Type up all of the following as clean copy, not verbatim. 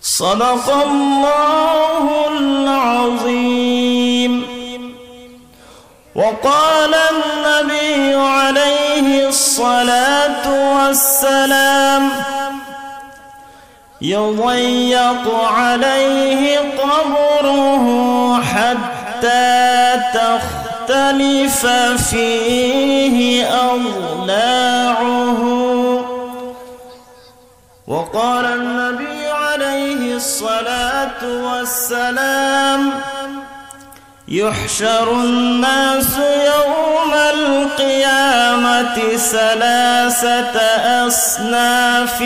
صدق الله العظيم. وقال النبي عليه الصلاة والسلام: يضيق عليه قبره حتى تختلف فيه أضلاعه. وقال النبي عليه الصلاة والسلام: يحشر الناس يوم القيامة ثلاثة أصناف: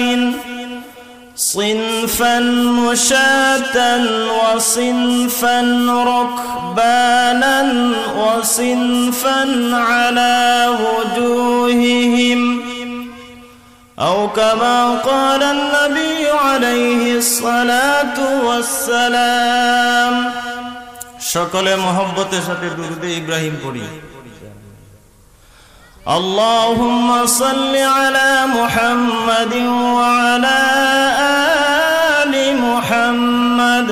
صنفا مشاة، وصنفا ركبانا، وصنفا على وجوههم، أو كما قال النبي عليه الصلاة والسلام. সকলে মহব্বতের সাথে দুরূদে ইব্রাহিম পড়ি। اللهم صل على محمد وعلى آل محمد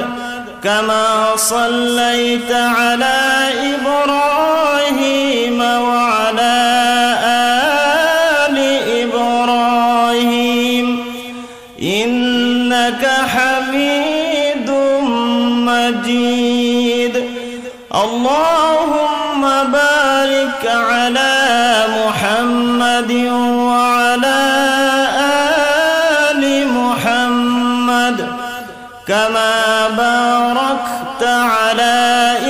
كما صليت على إبراهيم وعلى آل إبراهيم إنك حميد مجيد. اللهم بارك على محمد وعلى آل محمد كما باركت على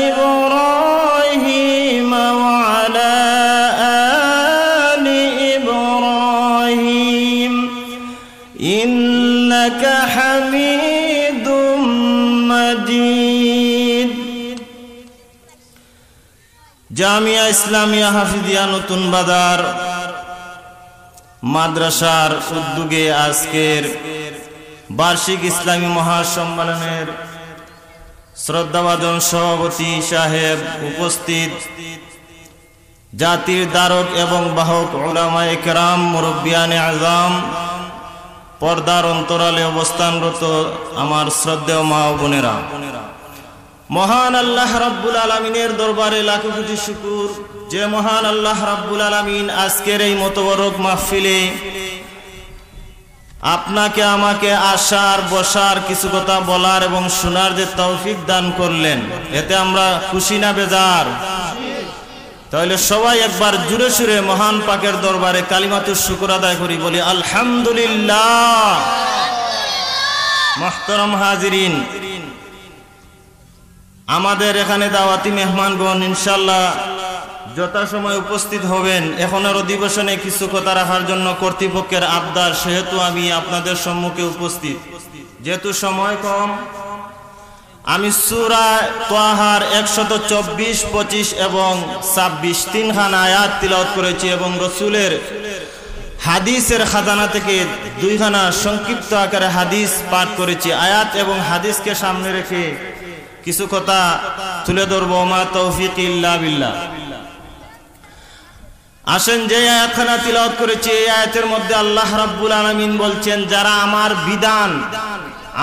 إبراهيم وعلى آل إبراهيم إنك حميد مجيد. জামিয়া ইসলামিয়া হাফিজিয়া নতুন বাজার মাদ্রাসার উদ্যোগে আজকের বার্ষিক ইসলামী মহাসম্মেলনের শ্রদ্ধাভাজন সভাপতি সাহেব, উপস্থিত জাতির ধারক এবং বাহক উলামায়ে কেরাম, মুরব্বিয়ানে আযম, পর্দার অন্তরালে অবস্থানরত আমার শ্রদ্ধেয় মা ও বোনেরা, মহান আল্লাহ রাব্বুল আলামিনের দরবারে লাখো কোটি শুকর যে মহান আল্লাহ রাব্বুল আলামিন আজকের এই মোতাবারক মাহফিলে আপনাকে আমাকে আসার, বসার, কিছু কথা বলার এবং শোনার যে তৌফিক দান করলেন, এতে আমরা খুশি না বেজার? তাহলে সবাই একবার জুড়ে সুরে মহান পাকের দরবারে কালিমাতুশ শুকর আদায় করি, বলি আলহামদুলিল্লাহ। মুহতারাম হাজিরিন, আমাদের এখানে দাওয়াতি মেহমানগণ ইনশাআল্লাহ যথাসময়ে উপস্থিত হবেন। এখনের অধিবেশনে কিছু কথা রাখার জন্য কর্তৃপক্ষের আবদার, সেহেতু আমি আপনাদের সম্মুখে উপস্থিত। যেহেতু সময় কম, আমি সূরা তাহার 124, 25 এবং 26 তিনখানা আয়াত তিলাওয়াত করেছি এবং রাসূলের হাদিসের খাজানা থেকে দুইখানা সংক্ষিপ্ত আকারে হাদিস পাঠ করেছি। আয়াত এবং হাদিসকে সামনে রেখে কিছু কথা তুলে ধরব। মা তৌফিক ইল্লা বিল্লাহ। আসেন, যে আয়াতখানা তিলাওয়াত করেছি এই আয়াতের মধ্যে আল্লাহ রাব্বুল আলামিন বলছেন, যারা আমার বিধান,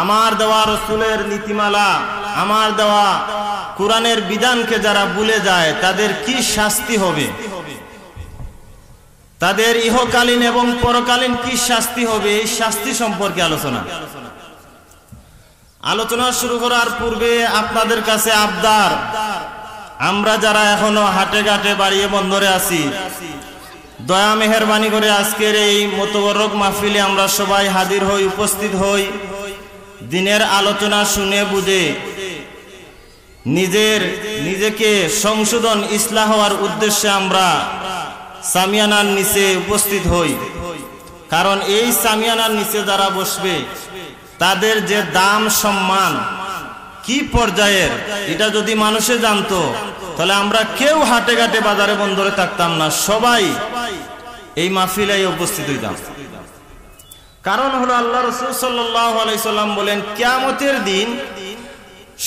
আমার দেওয়া রাসূলের নীতিমালা, আমার দেওয়া কোরআনের বিধানকে যারা ভুলে যায় তাদের কি শাস্তি হবে, তাদের ইহকালীন এবং পরকালীন কি শাস্তি হবে, এই শাস্তি সম্পর্কে আলোচনা শুরু করার পূর্বে আপনাদের কাছে আবদার, আমরা যারা এখনো হাটে ঘাটে বাড়িয়ে বন্দরে আছি, দয়া মেহেরবানি করে আজকের এই মোতাবারক মাহফিলে আমরা সবাই হাজির হই, উপস্থিত হই। দিনের আলোচনা শুনে বুঝে নিজেকে সংশোধন, ইসলাহ হওয়ার উদ্দেশ্যে আমরা সামিয়ানার নিচে উপস্থিত হই। কারণ এই সামিয়ানার নিচে যারা বসবে তাদের যে দাম সম্মান কি পর্যায়ের, এটা যদি মানুষে জানতো তাহলে আমরা কেউ হাটে ঘাটে বাজারে বন্দরে থাকতাম না, সবাই এই মাহফিলে উপস্থিত হইতাম। কারণ হলো আল্লাহ রাসূল সাল্লাল্লাহু আলাইহি সাল্লাম বলেন, কিয়ামতের দিন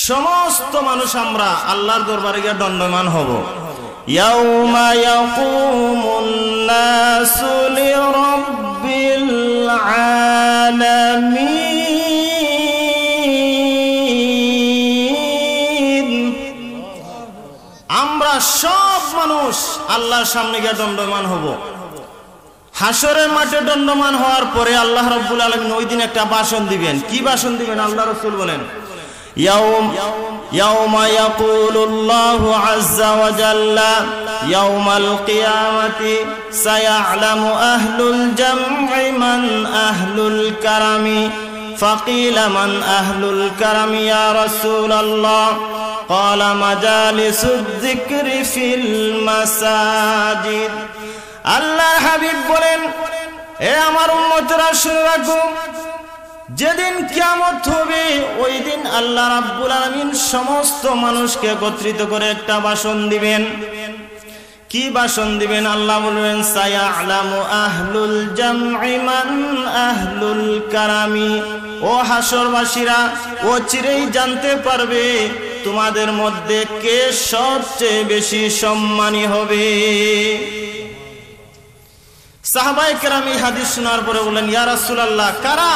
সমস্ত মানুষ আমরা আল্লাহর দরবারে গিয়ে দণ্ডমান হব। ইয়াউমা ইয়াকুমুন নাসু লিরাব্বিল আলামিন সব মানুষ আল্লাহর সামনে গিয়ে দণ্ডমান হব। হাসরের মাঠে দণ্ডমান হওয়ার পরে আল্লাহ রাব্বুল আলামিন ওই দিন একটা ভাষণ দিবেন। কি ভাষণ দিবেন? আল্লাহ রাসূল বলেন, ইয়াউমা ইয়াকুলুল্লাহু আযজা ওয়া জাল্লা ইয়াউমাল কিয়ামাতি সায়া'লামু আহলুল জাম'i মান আহলুল কারামি ফাকিলা মান আহলুল কারামি ইয়া রাসূলাল্লাহ ক্বালা মাজালিসুয যিকরি ফিল মাসাজিদ। আল্লাহর হাবিব বলেন, এ আমার উম্মতরা শুনে রাখো, যেদিন কিয়ামত হবে ওই দিন আল্লাহ রাব্বুল আলামিন সমস্ত মানুষকে একত্রিত করে একটা ভাষণ দিবেন। কি ভাষণ দিবেন? আল্লাহ বলবেন, সায়া'লামু আহলুল জাম'i মান আহলুল কারামি। ও হাসরবাসীরা, ও চিরেই জানতে পারবে তোমাদের মধ্যে কে সবচেয়ে বেশি সম্মানী হবে। সাহাবায়ে কেরাম এই হাদিস শোনার পরে বললেন, ইয়া রাসূলুল্লাহ, কারা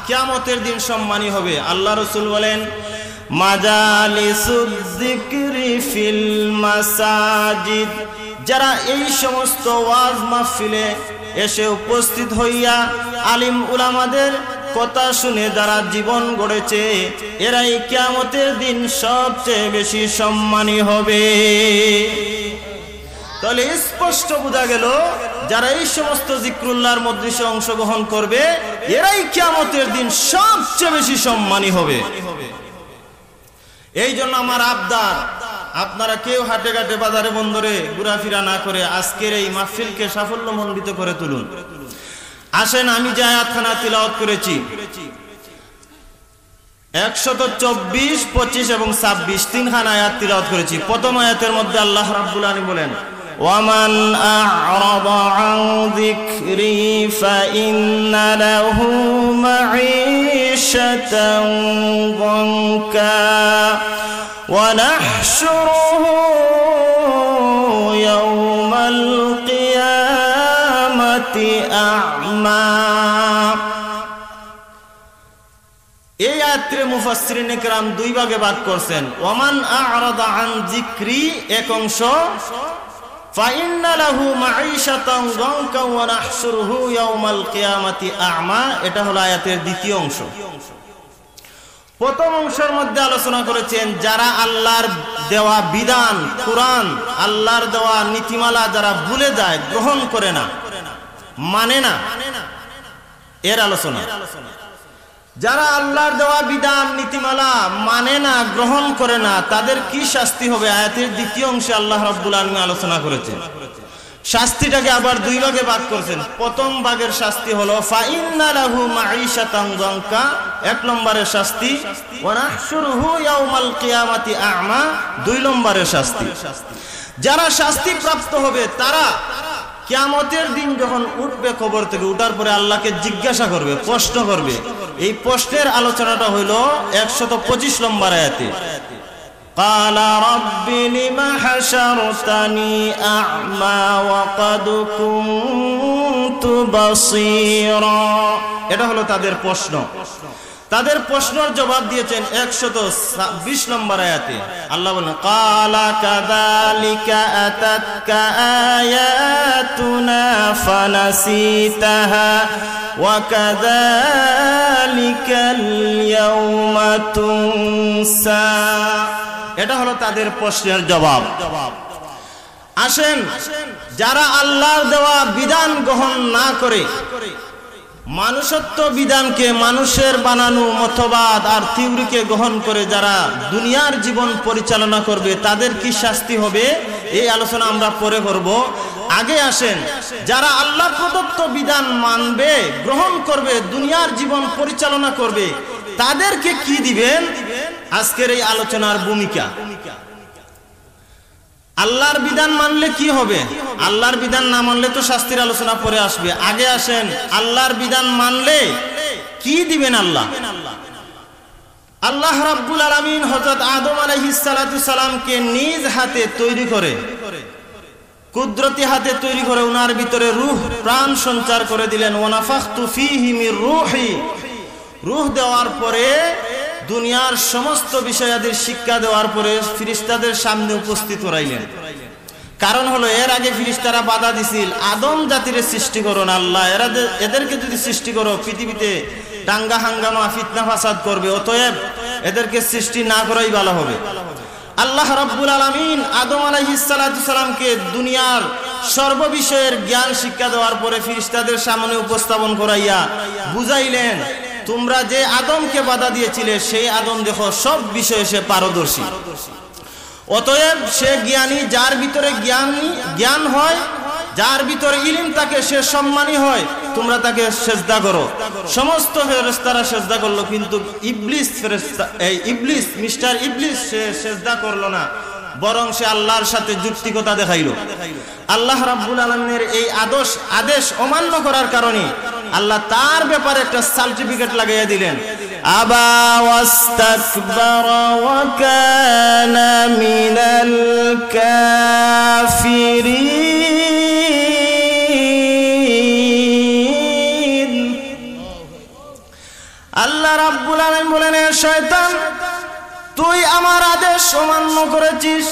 কিয়ামতের দিন সম্মানী হবে? আল্লাহ রাসূল বলেন, মাজালিসুয যিকরি ফিল মাসাজিদ। যারা এই সমস্ত ওয়াজ মাহফিলে এসে উপস্থিত হইয়া আলিম উলামাদের কথা শুনে যারা জীবন গড়েছে, এরাই কিয়ামতের দিন সবচেয়ে বেশি সম্মানী হবে। তাহলে স্পষ্ট বোঝা গেল, যারা এই সমস্ত জিক্রুল্লাহর মজলিসে অংশগ্রহণ করবে এরাই কিয়ামতের দিন সবচেয়ে বেশি সম্মানী হবে। এই জন্য আমার আবদার, আপনারা কেউ হাটে ঘাটে বাজারে বন্দরে ঘোরাফেরা না করে আজকের এই মাহফিলকে সাফল্যমণ্ডিত করে তুলুন। আসেন, আমি যে আয়াতখানা তিলাওয়াত করেছি 124, 25 এবং 26 তিনখানা আয়াত তিলাওয়াত করেছি। প্রথম আয়াতের মধ্যে আল্লাহ রাব্বুল আলামিন বলেন, ওয়ামান আ'রাদা আন যিকরি ফাইন্না লাহু মাঈশাতান যানকা ওয়া নাহশুরুহু ইয়াওমাল কিয়ামাতি আ'মা। এই আয়াতে মুফাসসিরিনে কেরাম দুই ভাগে ভাগ করছেন। ওয়ামান আ'রাদা আন যিকরি এক অংশ, ফাইন্না লাহু মাঈশাতান যানকা ওয়া নাহশুরুহু ইয়াওমাল কিয়ামাতি আ'মা, এটা হলো আয়াতের দ্বিতীয় অংশ। প্রথম অংশের মধ্যে আলোচনা করেছেন যারা আল্লাহর দেওয়া বিধান, কুরআন, আল্লাহর দেওয়া নীতিমালা যারা ভুলে যায়, গ্রহণ করে না, মানে না, এর আলোচনা। যারা আল্লাহর দেওয়া বিধান নীতিমালা মানে না, গ্রহণ করে না, তাদের কি শাস্তি হবে আয়াতের দ্বিতীয় অংশে আল্লাহ রাব্বুল আলামিন আলোচনা করেছেন। শাস্তিটাকে আবার দুই ভাগে ভাগ করেছেন। প্রথম ভাগের শাস্তি হলো ফাইন্না লাহু মাঈশাতান যানকা, এক নম্বরের শাস্তি, ওয়া নাহশুরুহু ইয়াওমাল কিয়ামাতি আ'মা, দুই নম্বরের শাস্তি। যারা শাস্তি প্রাপ্ত হবে তারা কিয়ামতের দিন যখন উঠবে কবর থেকে, উঠার পরে আল্লাহকে জিজ্ঞাসা করবে, প্রশ্ন করবে। এই প্রশ্নের আলোচনাটা হইল 125 নম্বর আয়াতে। ক্বালা রাব্বি লিমা হাশারতানি আ'মা ওয়া ক্বাদ কুনতু বাসীরা, এটা হলো তাদের প্রশ্ন। তাদের প্রশ্নের জবাব দিয়েছেন 120 নম্বর আয়াতে। আল্লাহ বলেন, ক্বালা কাযালিকা আতাতকা আয়াতুনা ফানাসিতাহা ওয়া কাযালিকাল ইয়াওমা তুনসা, এটা হলো তাদের প্রশ্নের জবাব। আসেন, যারা আল্লাহর দেওয়া বিধান গ্রহণ না করে, মানুষত্ব বিধানকে, মানুষের বানানো মতবাদ আর থিওরিকে গ্রহণ করে যারা দুনিয়ার জীবন পরিচালনা করবে, তাদের কি শাস্তি হবে এই আলোচনা আমরা পরে করব। আগে আসেন, যারা আল্লাহ প্রদত্ত বিধান মানবে, গ্রহণ করবে, দুনিয়ার জীবন পরিচালনা করবে, তাদেরকে কি দিবেন আজকের এই আলোচনার ভূমিকা। আল্লাহর বিধান মানলে কি হবে? আল্লাহর বিধান না মানলে তো শাস্তির আলোচনা পরে আসবে। আগে আসেন, আল্লাহর বিধান মানলে কি দিবেন আল্লাহ। আল্লাহ রাব্বুল আলামিন হযরত আদম আলাইহিস সালাতু সালামকে নিজ হাতে তৈরি করে, কুদরতি হাতে তৈরি করে ওনার ভিতরে রূহ, প্রাণ সঞ্চার করে দিলেন। ওয়া নাফাখতু ফীহি মির রূহি, রূহ দেওয়ার পরে দুনিয়ার সমস্ত বিষয়াদির শিক্ষা দেওয়ার পরে ফেরেশতাদের সামনে উপস্থিত করাইলেন। কারণ হলো এর আগে ফেরেশতারা বাধা দিছিল, আদম জাতির সৃষ্টি করো না আল্লাহ, এদেরকে যদি সৃষ্টি করো পৃথিবীতে দাঙ্গা হাঙ্গামা ফিতনা ফাসাদ করবে, অতএব এদেরকে সৃষ্টি না করাই ভালো হবে। আল্লাহ রাব্বুল আলামিন আদম আলাইহিস সালাতু সালামকে দুনিয়ার সর্ববিষয়ের জ্ঞান শিক্ষা দেওয়ার পরে ফেরেশতাদের সামনে উপস্থাপন করাইয়া বুঝাইলেন, তোমরা যে আদমকে বাধা দিয়েছিলে সেই আদম দেখো সব বিষয়ে সে পারদর্শী, অতএব সে জ্ঞানী, যার ভিতরে জ্ঞান হয়, যার ভিতরে ইলম থাকে সে সম্মানী হয়, তোমরা তাকে সেজদা করো। সমস্ত ফেরেশতারা সেজদা করলো, কিন্তু ইবলিস মিস্টার ইবলিস সে সেজদা করলো না, বরং সে আল্লাহর সাথে যুক্তিকতা দেখাইল। আল্লাহ রাব্বুল আলামিনের এই আদেশ অমান্য করার কারণে আল্লাহ তার ব্যাপারে একটা সার্টিফিকেট লাগাইয়া দিলেন, আবা ওয়াস্তাকবারা ওয়া কানা মিনাল কাফিরিন। আল্লাহ রাব্বুল আলামিন বলেন, শয়তান তুই আমার আদেশ অমান্য করেছিস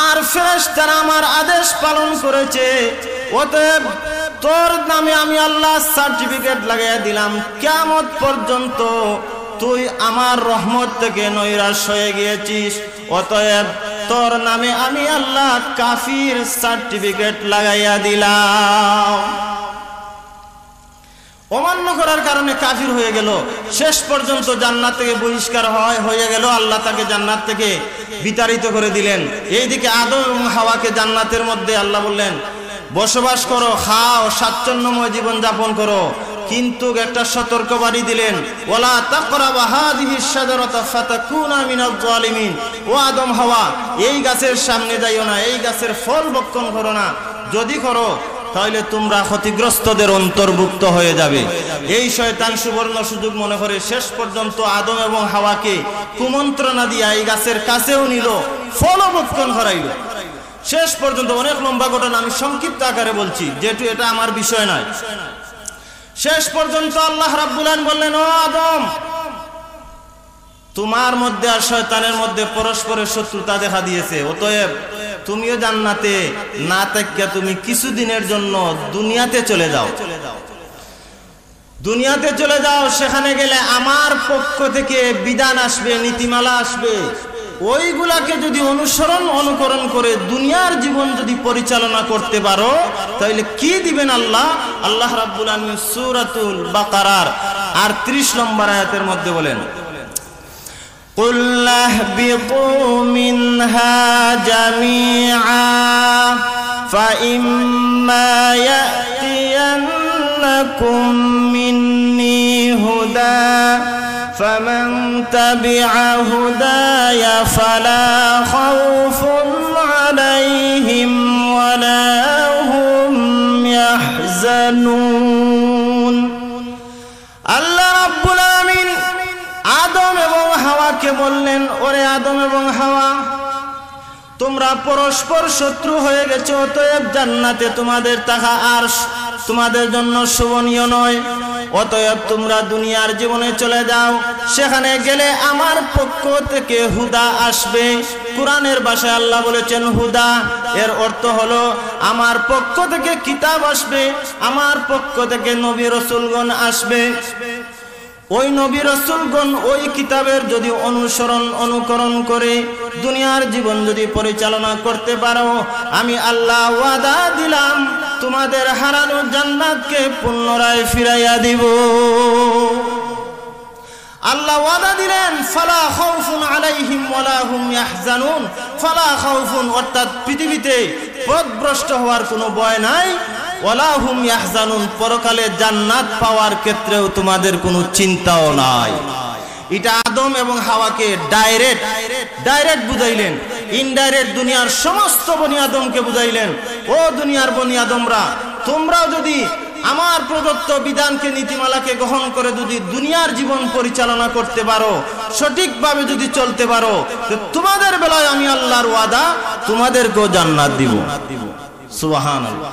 আর ফেরেশতারা আমার আদেশ পালন করেছে, অতএব তোর নামে আমি আল্লাহ সার্টিফিকেট লাগাইয়া দিলাম, কিয়ামত পর্যন্ত তুই আমার রহমত থেকে নৈরাশ হয়ে গিয়েছিস, অতএব তোর নামে আমি আল্লাহ কাফির সার্টিফিকেট লাগাইয়া দিলাম। অমান্য করার কারণে কাফির হয়ে গেল, শেষ পর্যন্ত জান্নাত থেকে বহিষ্কার হয়ে গেল। আল্লাহ তাকে জান্নাত থেকে বিতাড়িত করে দিলেন। এইদিকে আদম এবং হাওয়াকে জান্নাতের মধ্যে আল্লাহ বললেন, বসবাস করো, খাও, স্বাচ্ছন্দ্যময় জীবন যাপন করো, কিন্তু একটা সতর্কবাণী দিলেন, ওয়ালা তাকরাবা হাযিহিশ শাজারাতা ফাতাকুনা মিনাজ জালিমিন। ও আদম হাওয়া, এই গাছের সামনে যাইও না, এই গাছের ফল ভক্ষণ করো না, যদি করো তাহলে তোমরা ক্ষতিগ্রস্তদের অন্তর্ভুক্ত হয়ে যাবে। এই শয়তান সুবর্ণ সুযোগ মনে করে শেষ পর্যন্ত আদম এবং হাওয়াকে কুমন্ত্রণা দিয়া এই গাছের কাছেও নিল, ফল ভক্ষণ করাইল। শেষ পর্যন্ত অনেক লম্বা ঘটনা, আমি সংক্ষিপ্ত আকারে বলছি যেহেতু এটা আমার বিষয় নয়। শেষ পর্যন্ত আল্লাহ রাব্বুল আলামিন বললেন, ও আদম, তোমার মধ্যে আর শয়তানের মধ্যে পরস্পরের শত্রুতা দেখা দিয়েছে, অতএব তুমিও জান্নাতে না থাকিয়া তুমি কিছুদিনের জন্য দুনিয়াতে চলে যাও। দুনিয়াতে চলে যাও, সেখানে গেলে আমার পক্ষ থেকে বিধান আসবে, নীতিমালা আসবে, ওইগুলাকে যদি অনুকরণ করে দুনিয়ার জীবন যদি পরিচালনা করতে পারো তাহলে কি দিবেন আল্লাহ। আল্লাহ রাব্বুল আলামিন সূরাতুল বাকারার ৩৮ নম্বর আয়াতের মধ্যে বলেন, قُلْ اهْبِطُوا مِنْهَا جَمِيعًا فَإِمَّا يَأْتِيَنَّكُمْ مِنِّي هُدًى فَمَنْ تَبِعَ هُدَايَ فَلَا خَوْفٌ عَلَيْهِمْ وَلَا هُمْ يَحْزَنُونَ। আল্লাহ রাব্বুল আলামিন আদম এবং হাওয়াকে বললেন, ওরে আদম এবং হাওয়া, তোমরা পরস্পর শত্রু হয়ে গেছো, অতএব জান্নাতে তোমাদের থাকা আর তোমাদের জন্য শোভনীয় নয়, অতএব তোমরা দুনিয়ার জীবনে চলে যাও, সেখানে গেলে আমার পক্ষ থেকে হুদা আসবে। কোরআনের ভাষায় আল্লাহ বলেছেন হুদা, এর অর্থ হলো আমার পক্ষ থেকে কিতাব আসবে, আমার পক্ষ থেকে নবী রাসূলগণ আসবে। ওই নবী রাসূলগণ ওই কিতাবের যদি অনুকরণ করে দুনিয়ার জীবন যদি পরিচালনা করতে পারো, আমি আল্লাহ ওয়াদা দিলাম তোমাদের হারানো জান্নাতকে পুনরায় ফিরাইয়া দিব। আল্লাহ ওয়াদা দিলেন, ফালা খাউফুন আলাইহিম ওয়ালা হুম ইয়াহজানুন। ফালা খাউফুন অর্থাৎ পৃথিবীতে পথভ্রষ্ট হওয়ার কোনো ভয় নাই, ওয়ালা হুম ইয়াহজানুন পরকালে জান্নাত পাওয়ার ক্ষেত্রেও তোমাদের কোনো চিন্তাও নাই। এটা আদম এবং হাওয়াকে ডাইরেক্ট বুঝাইলেন, ইনডাইরেক্ট দুনিয়ার সমস্ত বনি আদমকে বুঝাইলেন, ও দুনিয়ার বনি আদমরা, তোমরাও যদি আমার প্রদত্ত বিধানকে নীতিমালাকে গ্রহণ করে যদি দুনিয়ার জীবন পরিচালনা করতে পারো, সঠিকভাবে যদি চলতে পারো, তোমাদের বেলায় আমি আল্লাহর ওয়াদা তোমাদেরকেও জান্নাত দিব। সুবহানাল্লাহ।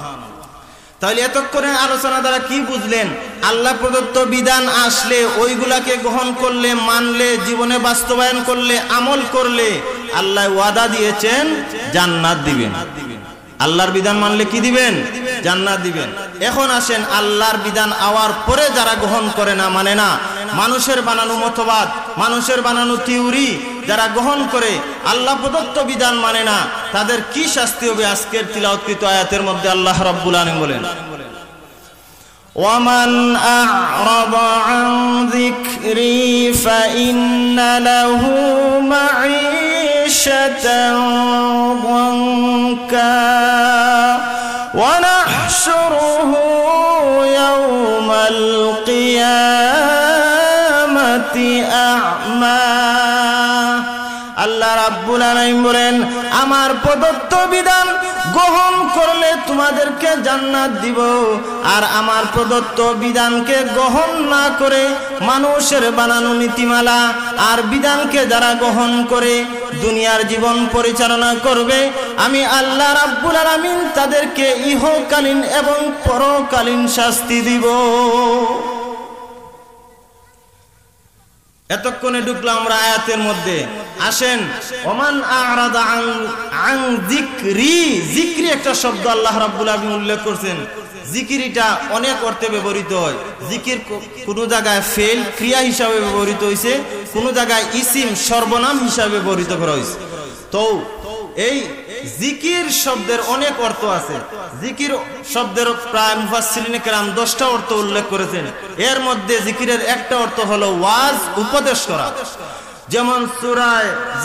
তাহলে এতক্ষণে আলোচনা দ্বারা কি বুঝলেন? আল্লাহ প্রদত্ত বিধান আসলে ওইগুলাকে গ্রহণ করলে, মানলে, জীবনে বাস্তবায়ন করলে, আমল করলে আল্লাহ ওয়াদা দিয়েছেন জান্নাত দিবেন। আল্লাহর বিধান মানলে কি দিবেন? জান্নাত দিবেন। এখন আসেন, আল্লাহর বিধান আওয়ার পরে যারা গ্রহণ করে না, মানে না, মানুষের বানানো মতবাদ, মানুষের বানানো থিওরি যারা গ্রহণ করে, আল্লাহ প্রদত্ত বিধান মানে না, তাদের কি শাস্তি হবে? আজকের তিলাওয়াতকৃত আয়াতের মধ্যে আল্লাহ রাব্বুল আলামিন বলেন, ওয়ামান আ'রাদা আন যিকরি ফাইন্না লাহু মাঈশাতান দানকা ওয়া নাহশুরুহু ইয়াওমাল কিয়ামাতি আ'মা। আল্লাহ রাব্বুল আলামিন বলেন, আমার প্রদত্ত বিধান গ্রহণ করলে তোমাদেরকে জান্নাত দিব, আর আমার প্রদত্ত বিধানকে গ্রহণ না করে মানুষের বানানো নীতিমালা আর বিধানকে যারা গ্রহণ করে দুনিয়ার জীবন পরিচালনা করবে, আমি আল্লাহ রাব্বুল আলামিন তাদেরকে ইহকালীন এবং পরকালীন শাস্তি দিব। এতক্ষণে ঢুকলাম আমরা আয়াতের মধ্যে। আসেন, ওমান আ'রাদা আন যিকরি, যিকরি একটা শব্দ আল্লাহ রাব্বুল আলামিন উল্লেখ করছেন। জিকিরটা অনেক অর্থে ব্যবহৃত হয়। জিকির কোন জায়গায় ফেল ক্রিয়া হিসাবে ব্যবহৃত হয়েছে, কোন জায়গায় ইসিম সর্বনাম হিসাবে ব্যবহৃত করা হয়েছে। তো এই জিকির শব্দের অনেক অর্থ আছে। জিকির শব্দের প্রায় মুফাসসিরিনে কেরাম 10টা অর্থ উল্লেখ করেছেন। এর মধ্যে জিকিরের একটা অর্থ হলো ওয়াজ, উপদেশ করা। যেমন সূরা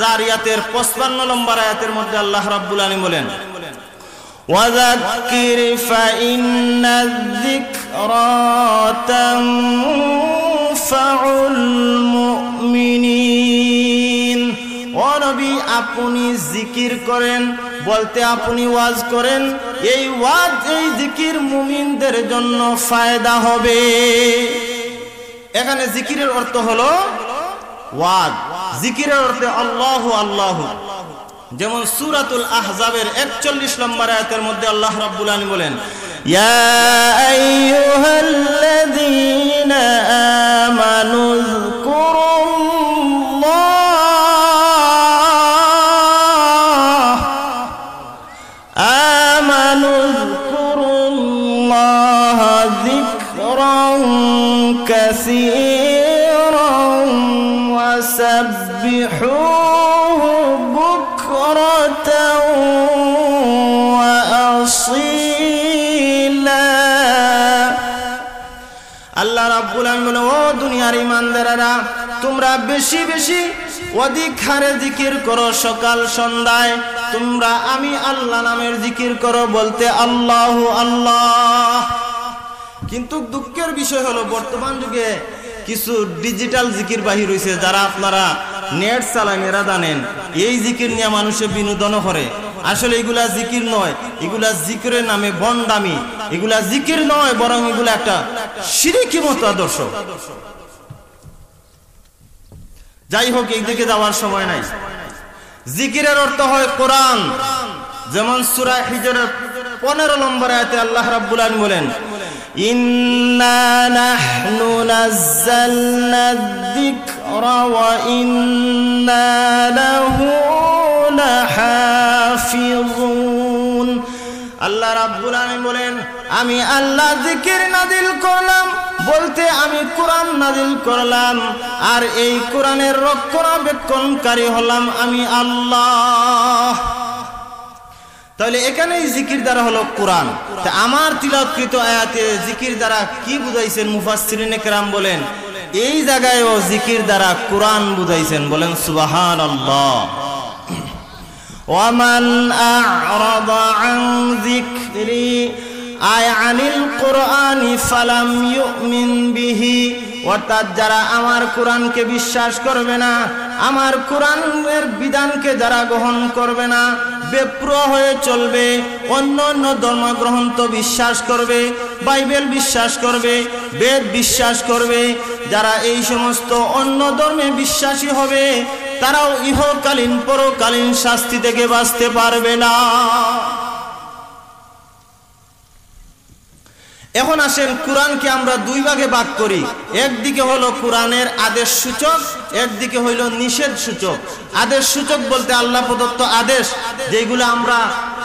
জারিয়াতের 55 নম্বর আয়াতের মধ্যে আল্লাহ রাব্বুল আলামিন বলেন, ওয়াযাক্কির ফাইন্নায-যিকরা তানফাউল মুমিনিন। ও নবী, আপনি জিকির করেন, বলতে আপনি ওয়াজ করেন। এই ওয়াজ, এই জিকির মুমিনদের জন্য ফায়দা হবে। এখানে জিকিরের অর্থ হলো ওয়াজ, জিকিরের অর্থে আল্লাহু আল্লাহু। যেমন সূরাতুল আহজাবের 41 নম্বর আয়াতের মধ্যে আল্লাহ রাব্বুল আলামিন বলেন, ইয়া আইয়ুহাল্লাযীনা আমানু যিকুরুল্লাহা যিকরান কাসীরান ওয়া সাব্বিহুহু বুকরাতাও ওয়া আসীলা। আল্লাহ রাব্বুল আলামিন বলেন, ও দুনিয়ার ঈমানদারেরা, তোমরা বেশি বেশি অধিক হারে জিকির করো, সকাল সন্ধ্যায় তোমরা আমি আল্লাহ নামের জিকির করো, বলতে আল্লাহু আল্লাহ। কিন্তু দুঃখের বিষয় হলো, বর্তমান যুগে কিছু ডিজিটাল জিকির বাহির হয়েছে, যারা আপনারা নেট চালান, এরা জানেন এই জিকির নিয়ে মানুষের বিনোদন করে। আসলে এগুলা জিকির নয়, এগুলা জিকিরের নামে বন্ডামি। এগুলা জিকির নয়, বরং এগুলা একটা শিরকি মত আদর্শ। যাই হোক, এই দিকে যাওয়ার সময় নাই। জিকিরের অর্থ হয় কোরআন। যেমন সূরা হিজরের 15 নম্বর আয়াতে আল্লাহ রাব্বুল আলামিন বলেন, ইন্না নাহনু নাযালনা-যিকরা ওয়া ইন্না লাহু লাহাফিজুন। আল্লাহ রাব্বুল আলামিন বলেন, আমি আল্লাহ জিকির নাযিল করলাম, বলতে আমি কোরআন নাযিল করলাম, আর এই কোরআনের রক্ষণাবেক্ষণকারী হলাম আমি আল্লাহ। তাহলে এখানেই জিকির দ্বারা হলো কোরআন। তা আমার তিলাওয়াতকৃত আয়াতে জিকির দ্বারা কি বুঝাইছেন মুফাসসিরিনে কেরাম বলেন, এই জায়গায়ও জিকির দ্বারা কোরআন বুঝাইছেন। বলেন সুবহানাল্লাহ। ওয়ামান আ'রাদা আন যিকরি আই আনিল কুরআনি ফালাম ইউমিন বিহি। অর্থাৎ যারা আমার কোরআনকে বিশ্বাস করবে না, আমার কোরআনের বিধানকে যারা গ্রহণ করবে না, বেপরোয়া হয়ে চলবে, অন্য অন্য ধর্মগ্রন্থ বিশ্বাস করবে, বাইবেল বিশ্বাস করবে, বেদ বিশ্বাস করবে, যারা এই সমস্ত অন্য ধর্মে বিশ্বাসী হবে, তারাও ইহকালীন পরকালীন শাস্তি থেকে বাঁচতে পারবে না। এখন আসেন কোরআনকে আমরা দুই ভাগে ভাগ করি, একদিকে হলো কোরআনের আদেশ সূচক, একদিকে হইল নিষেধ সূচক। আদেশ সূচক বলতে আল্লাহ প্রদত্ত আদেশ যেগুলো আমরা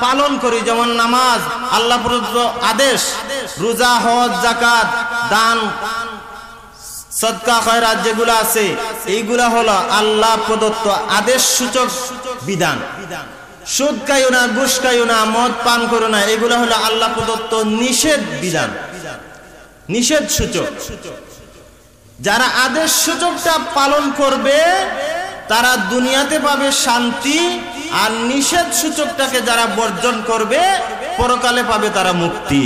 পালন করি, যেমন নামাজ আল্লাহ প্রদত্ত আদেশ, রোজা, হজ, যাকাত, দান, সদকা, খয়রাত যেগুলো আছে এইগুলা হলো আল্লাহ প্রদত্ত আদেশ সূচক বিধান। সুদ খাইও না, ঘুষ খাইও না, মদ পান করো না, এগুলো হলো আল্লাহ প্রদত্ত নিষেধ বিধান, নিষেধ সূচক। যারা আদেশ সূচকটা পালন করবে তারা দুনিয়াতে পাবে শান্তি, আর নিষেধ সূচকটাকে যারা বর্জন করবে পরকালে পাবে তারা মুক্তি।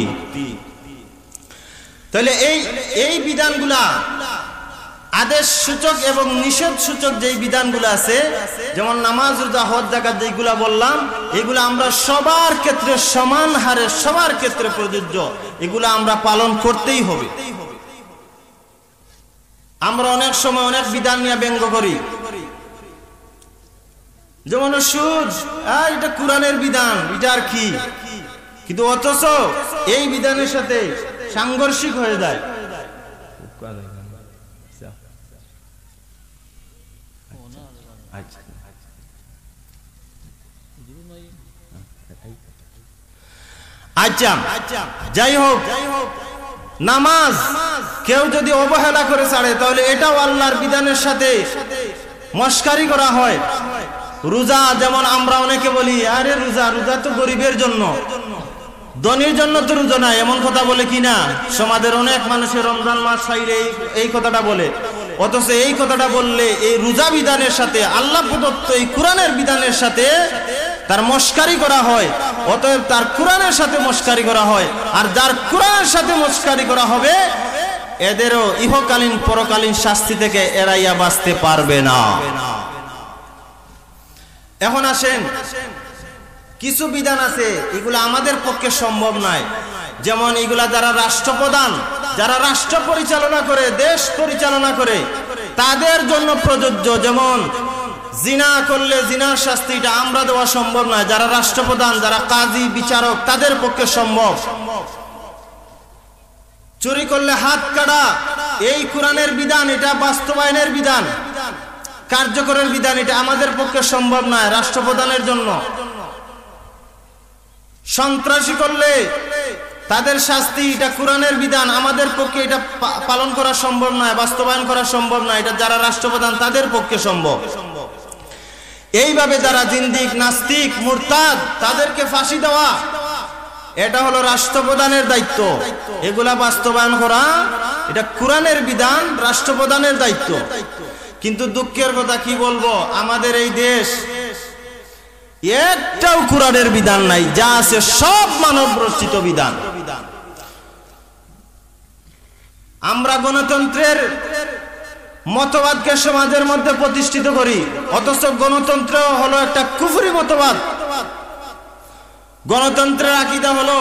তাহলে এই বিধানগুলা আদেশ সূচক এবং নিষেধ সূচক যেই বিধানগুলো আছে, যেমন নামাজ, রোজা, হজ, যাকাত যেগুলা বললাম, এগুলো আমরা সবার ক্ষেত্রে সমান হারে সবার ক্ষেত্রে প্রযোজ্য, এগুলো আমরা পালন করতেই হবে। আমরা অনেক সময় অনেক বিধান নিয়ে ব্যঙ্গ করি, যেমন সুদ, এটা কোরআনের বিধান, এটা আর কি, কিন্তু অথচ এই বিধানের সাথে সাংঘর্ষিক হয়ে যায়। আচ্ছা, যাই হোক, নামাজ কেউ যদি অবহেলা করে ছাড়ে তাহলে এটাও আল্লাহর বিধানের সাথে মস্কারি করা হয়। রোজা, যেমন আমরা অনেকে বলি আরে রোজা তো গরিবের জন্য, ধনীর জন্য তো রোজা নাই, এমন কথা বলে কিনা সমাজের অনেক মানুষের রমজান মাস চাইলে এই কথাটা বলে। অথচ এই কথাটা বললে এই রোজা বিধানের সাথে আল্লাহ প্রদত্ত এই কোরআনের বিধানের সাথে তার মস্কারি করা হয়, অতএব তার কোরআনের সাথে মস্কারি করা হয়। আর যার কোরআনের সাথে মস্কারি করা হবে এদেরও ইহকালীন পরকালীন শাস্তি থেকে এড়াইয়া বাঁচতে পারবে না। এখন আসেন, কিছু বিধান আছে এগুলো আমাদের পক্ষে সম্ভব নয়, যেমন এগুলা যারা রাষ্ট্রপ্রধান, যারা রাষ্ট্র পরিচালনা করে, দেশ পরিচালনা করে, তাদের জন্য প্রযোজ্য। যেমন জিনা করলে জিনার শাস্তিটা আমরা দেওয়া সম্ভব নয়, যারা রাষ্ট্রপ্রধান, যারা কাজী, বিচারক, তাদের পক্ষে সম্ভব। চুরি করলে হাত কাটা, এই কোরআনের বিধান, এটা বাস্তবায়নের বিধান, কার্যকরের বিধান, এটা আমাদের পক্ষে সম্ভব নয়, রাষ্ট্রপ্রধানের জন্য। সন্ত্রাসী করলে তাদের শাস্তি, এটা কোরআনের বিধান, আমাদের পক্ষে এটা পালন করা সম্ভব নয়, বাস্তবায়ন করা সম্ভব নয়, এটা যারা রাষ্ট্রপ্রধান তাদের পক্ষে সম্ভব। এইভাবে যারা জিন্দিক, নাস্তিক, মুরতাদ, তাদেরকে ফাঁসি দেওয়া, এটা হলো রাষ্ট্রপ্রধানের দায়িত্ব। এগুলা বাস্তবায়ন করা এটা কোরআনের বিধান, রাষ্ট্রপ্রধানের দায়িত্ব। কিন্তু দুঃখের কথা কি বলবো, আমাদের এই দেশ একটাও কোরআনের বিধান নাই, যা আছে সব মানব রচিত বিধান। আমরা গণতন্ত্রের মতবাদকে সমাজের মধ্যে প্রতিষ্ঠিত করি, অথচ গণতন্ত্র হলো একটা কুফরি মতবাদ। গণতন্ত্রের আকীদা হলো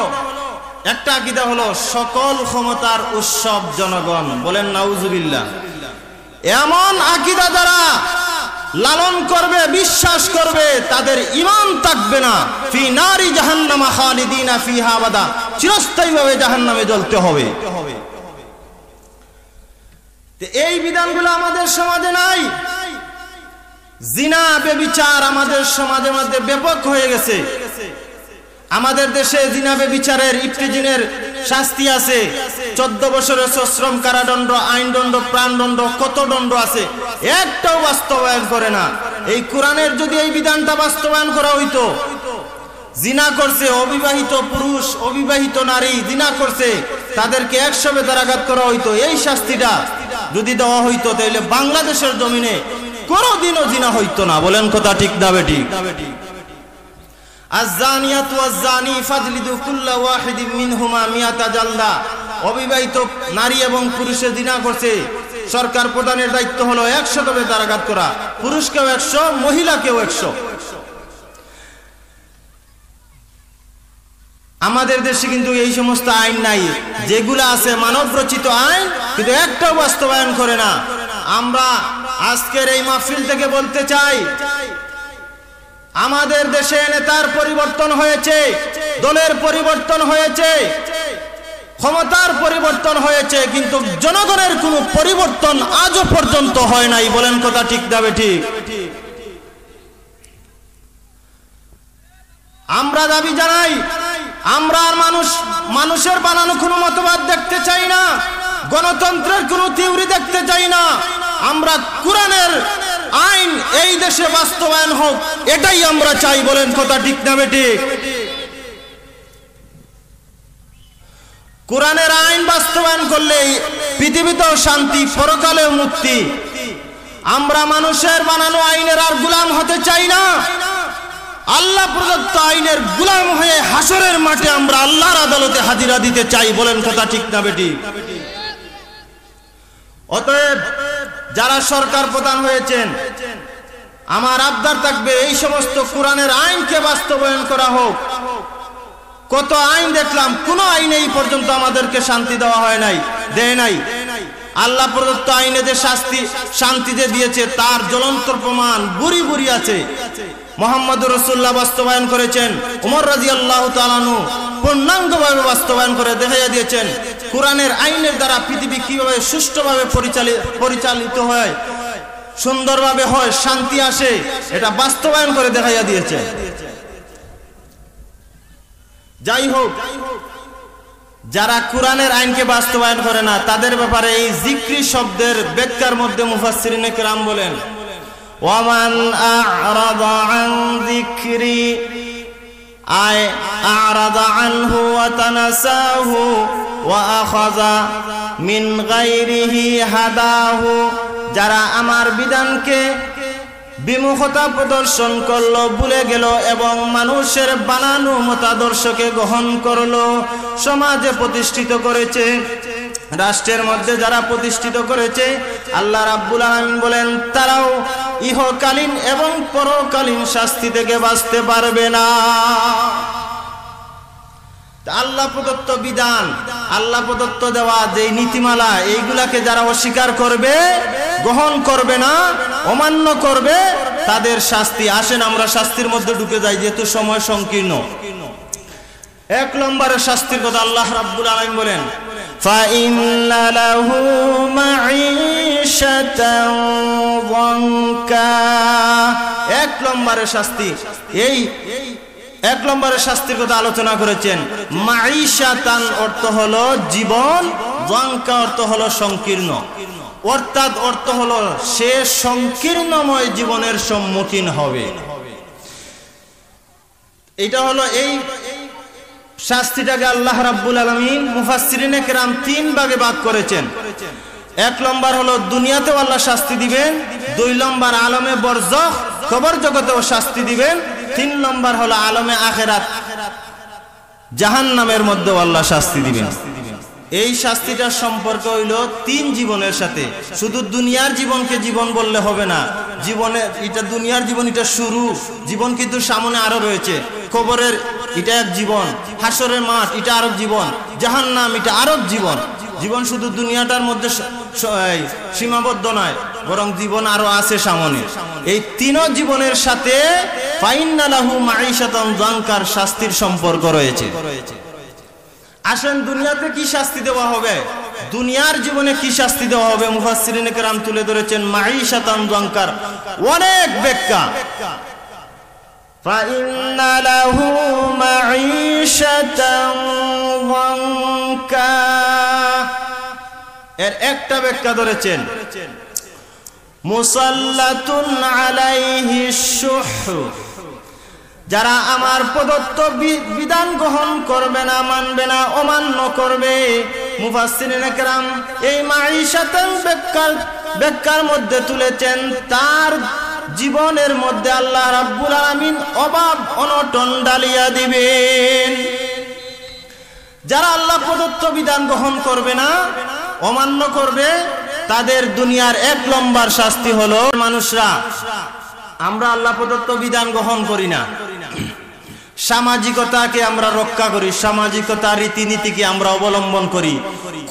একটা, আকীদা হলো সকল ক্ষমতার উৎসব জনগণ, বলেন নাউজুবিল্লাহ। এমন আকীদা যারা লালন করবে, বিশ্বাস করবে, তাদের ঈমান থাকবে না, ফি নারি জাহান্নামা খালিদিনা ফিহা আবাদা, চিরস্থায়ীভাবে জাহান্নামে জ্বলতে হবে। এই বিধানগুলো আমাদের সমাজে নাই। জিনা, ব্যভিচার আমাদের সমাজের মধ্যে ব্যাপক হয়ে গেছে। আমাদের দেশে জিনা ব্যভিচারের ইফতিজিনের শাস্তি আছে, 14 বছরের সশ্রম কারাদণ্ড, আইনদণ্ড, প্রাণদণ্ড, কত দণ্ড আছে, একটাও বাস্তবায়ন করে না। এই কোরআনের যদি এই বিধানটা বাস্তবায়ন করা হইতো, জিনা করছে অবিবাহিত পুরুষ, অবিবাহিত নারী জিনা করছে, তাদেরকে 100 বেত্রাঘাত করা হইতো, এই শাস্তিটা যদি দেওয়া হইতো, তাহলে বাংলাদেশের জমিনে কোনোদিনও জিনা হইতো না। বলেন কথা ঠিক না বেঠিক? আয-যানিয়াতু ওয়াজ-যানি ফাজলিদু কুল্লা ওয়াহিদিন মিনহুমা মিয়াতা জালদা। অবিবাহিত নারী এবং পুরুষে জিনা করছে, সরকার প্রধানের দায়িত্ব হলো 100 বেত্রাঘাত করা, পুরুষকেও 100, মহিলাকেও 100। আমাদের দেশে কিন্তু এই সমস্ত আইন নাই, যেগুলো আছে মানব রচিত আইন, কিন্তু একটাও বাস্তবায়ন করে না। আমরা আজকের এই মাহফিল থেকে বলতে চাই, আমাদের দেশে নেতার পরিবর্তন হয়েছে, দলের পরিবর্তন হয়েছে, ক্ষমতার পরিবর্তন হয়েছে, কিন্তু জনগণের কোনো পরিবর্তন আজও পর্যন্ত হয় নাই। বলেন কথা ঠিক না বেঠিক? আমরা দাবি জানাই, আমরা আর মানুষের বানানো কোনো মতবাদ দেখতে চাই না, গণতন্ত্রের কোনো থিওরি দেখতে চাই না। আমরা কোরআনের আইন এই দেশে বাস্তবায়ন হোক, এটাই আমরা চাই। বলেন কথা ঠিক না বেঠিক? কোরআনের আইন বাস্তবায়ন করলে পৃথিবীতেও শান্তি, পরকালেও মুক্তি। আমরা মানুষের বানানো আইনের আর গোলাম হতে চাই না। আল্লাহ প্রদত্ত আইনের গোলাম হয়ে হাসরের মাঠে আমরা আল্লাহর আদালতে হাজিরা দিতে চাই। বলেন কথা ঠিক না বেঠিক? অতএব যারা সরকার প্রধান হয়েছেন, আমার আবদার থাকবে এই সমস্ত কোরআনের আইনকে বাস্তবায়ন করা হোক। কত আইন দেখলাম, কোন আইনে এই পর্যন্ত আমাদেরকে শান্তি দেওয়া হয় নাই, দেয় নাই। আল্লাহ প্রদত্ত আইনে যে শান্তি যে দিয়েছে তার জ্বলন্ত প্রমাণ বুড়ি বুড়ি আছে। মুহাম্মদুর রাসূলুল্লাহ বাস্তবায়ন করেছেন, ওমর রাদিয়াল্লাহু তাআলা আনহু পূর্ণাঙ্গভাবে বাস্তবায়ন করে দেখাইয়া দিয়েছেন। কোরআনের আইনের দ্বারা পৃথিবী কিভাবে সুষ্ঠুভাবে পরিচালিত হয়, সুন্দরভাবে হয়, শান্তি আসে, এটা বাস্তবায়ন করে দেখাইয়া দিয়েছেন। যাই হোক, যারা কোরআনের আইনকে বাস্তবায়ন করে না তাদের ব্যাপারে এই জিক্রি শব্দের ব্যাখ্যার মধ্যে মুফাসসিরিনে কেরাম বলেন, ওয়ামান আ'রাদা আন যিকরি আয় আ'রাদা আনহু ওয়া তানাসাহু ওয়া আখাযা মিন গায়রিহি হাদাহু, যারা আমার বিধানকে বিমুখতা প্রদর্শন করলো, ভুলে গেল এবং মানুষের বানানো মতাদর্শকে গ্রহণ করলো, সমাজে প্রতিষ্ঠিত করেছে, রাষ্ট্রের মধ্যে যারা প্রতিষ্ঠিত করেছে, আল্লাহ রাব্বুল আলামিন বলেন তারাও ইহকালীন এবং পরকালীন শাস্তি থেকে বাঁচতে পারবে না। আল্লাহ প্রদত্ত বিধান, আল্লাহ প্রদত্ত দেওয়া যে নীতিমালা, এইগুলাকে যারা অস্বীকার করবে, গ্রহণ করবে না, অমান্য করবে, তাদের শাস্তি। আসেন আমরা শাস্তির মধ্যে ঢুকে যাই, যেহেতু সময় সংকীর্ণ। এক নম্বরের শাস্তির কথা আল্লাহ রাব্বুল আলামিন বলেন, ফাইন্না লাহু মাঈশাতান যানকা। এক নম্বরের শাস্তি, এই এক নম্বরের শাস্তির কথা আলোচনা করেছেন। মাঈশাতান অর্থ হলো জীবন, যানকা অর্থ হলো সংকীর্ণ, অর্থাৎ অর্থ হলো সে সংকীর্ণময় জীবনের সম্মুখীন হবে। এটা হলো এই শাস্তিটাকে আল্লাহ রাব্বুল আলামিন মুফাসসিরিনে কেরাম তিন ভাগে ভাগ করেছেন। এক নম্বর হলো দুনিয়াতেও আল্লাহ শাস্তি দিবেন, দুই নম্বর আলমে বরজখ কবর জগতেও শাস্তি দিবেন, তিন নম্বর হলো আলমে আখিরাত জাহান্নামের মধ্যেও আল্লাহ শাস্তি দিবেন। এই শাস্তিটার সম্পর্ক হইল তিন জীবনের সাথে। শুধু দুনিয়ার জীবনকে জীবন বললে হবে না, জীবনে এটা দুনিয়ার জীবন, এটা শুরু, জীবন কিন্তু সামনে আরো রয়েছে। কবরের এটা এক জীবন, হাসরের মাঠ এটা আরেক জীবন, জাহান্নাম এটা আরেক জীবন। জীবন শুধু দুনিয়াটার মধ্যে সীমাবদ্ধ নয়, বরং জীবন আরো আছে সামনে। এই তিন জীবনের সাথে ফাইন্না লাহু মাঈশাতান যানকার শাস্তির সম্পর্ক রয়েছে। আসেন দুনিয়াতে কি শাস্তি দেওয়া হবে, দুনিয়ার জীবনে কি শাস্তি দেওয়া হবে, মুফাসসিরিনে কেরাম তুলে ধরেছেন মাঈশাতান যানকার অনেক ব্যাখ্যা। ফাইন্না লাহু মাঈশাতান যানকা, এর একটা ব্যাখ্যা ধরেছেন মুসাল্লাতুন আলাইহি শুহ, যারা আমার প্রদত্ত বিধান গ্রহণ করবে না, মানবে না, অমান্য করবে। মুফাসসিরিনে কেরাম এই মাঈশাতান ব্যাখ্যার মধ্যে তুলেছেন তার জীবনের মধ্যে আল্লাহ রাব্বুল আলামিন অভাব অনটন ডালিয়া দিবেন। যারা আল্লাহ প্রদত্ত বিধান গ্রহণ করবে না, অমান্য করবে, তাদের দুনিয়ার এক নম্বর শাস্তি হলো, মানুষরা আমরা আল্লাহ প্রদত্ত বিধান গ্রহণ করি না, সামাজিকতাকে আমরা রক্ষা করি, সামাজিকতা রীতিনীতিকে আমরা অবলম্বন করি,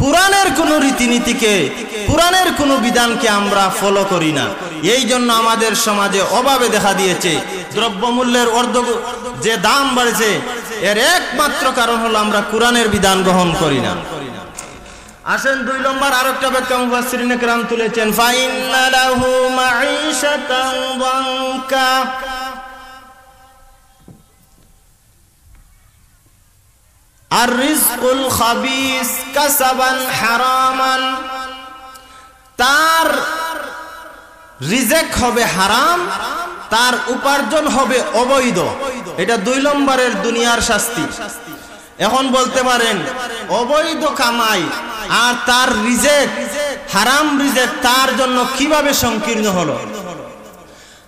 কোরআনের কোন রীতিনীতিকে, কোরআনের কোন বিধানকে আমরা ফলো করি না। এই জন্য আমাদের সমাজে অভাবে দেখা দিয়েছে। দ্রব্যমূল্যের যে দাম বাড়ছে, এর একমাত্র কারণ হলো আমরা কোরআনের বিধান গ্রহণ করি না। আসেন 2 নম্বর আরেকটা ব্যাখ্যা মুফাসসিরিনে কেরাম তুলেছেন, ফাইন্না লাহু মাঈশাতান দানকা। আর রিজকুল খাবিস কাসাবান হারামান, তার রিজেক হবে হারাম, তার উপার্জন হবে অবৈধ। এটা 2 নম্বরের দুনিয়ার শাস্তি। এখন বলতে পারেন অবৈধ কামাই আর তার রিজেক হারাম রিজেক তার জন্য কিভাবে সংকীর্ণ হলো?